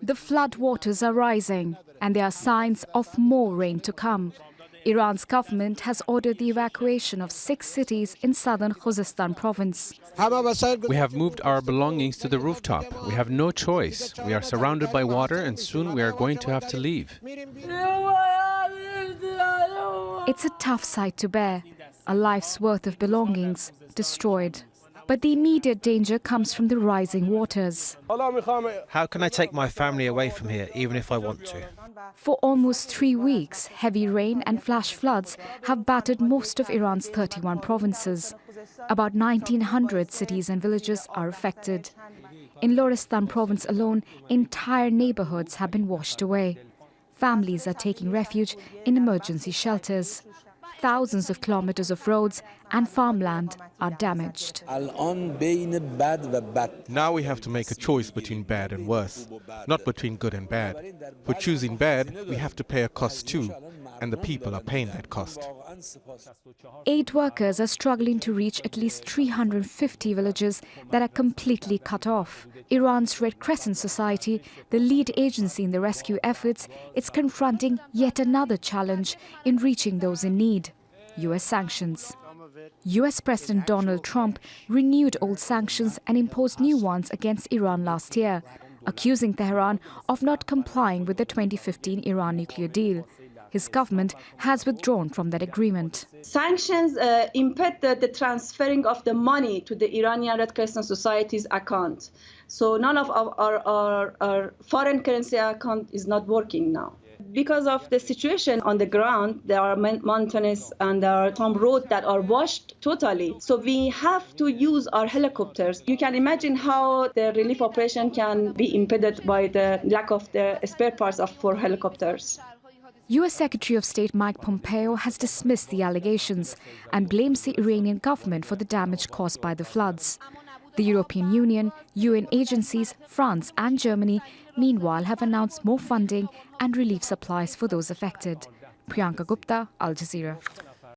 The flood waters are rising, and there are signs of more rain to come. Iran's government has ordered the evacuation of 6 cities in southern Khuzestan province. We have moved our belongings to the rooftop. We have no choice. We are surrounded by water and soon we are going to have to leave. It's a tough sight to bear, a life's worth of belongings destroyed. But the immediate danger comes from the rising waters. How can I take my family away from here, even if I want to? For almost 3 weeks, heavy rain and flash floods have battered most of Iran's 31 provinces. About 1,900 cities and villages are affected. In Lorestan province alone, entire neighborhoods have been washed away. Families are taking refuge in emergency shelters. Thousands of kilometers of roads and farmland are damaged. Now we have to make a choice between bad and worse, not between good and bad. For choosing bad, we have to pay a cost too, and the people are paying that cost. Aid workers are struggling to reach at least 350 villages that are completely cut off. Iran's Red Crescent Society, the lead agency in the rescue efforts, is confronting yet another challenge in reaching those in need: U.S. sanctions. U.S. President Donald Trump renewed old sanctions and imposed new ones against Iran last year, accusing Tehran of not complying with the 2015 Iran nuclear deal. His government has withdrawn from that agreement. Sanctions impede the transferring of the money to the Iranian Red Crescent Society's account. So none of our foreign currency account is not working now. Because of the situation on the ground, there are mountains and there are some roads that are washed totally. So we have to use our helicopters. You can imagine how the relief operation can be impeded by the lack of the spare parts for helicopters. U.S. Secretary of State Mike Pompeo has dismissed the allegations and blames the Iranian government for the damage caused by the floods. The European Union, UN agencies, France and Germany, meanwhile, have announced more funding and relief supplies for those affected. Priyanka, Gupta, Al Jazeera.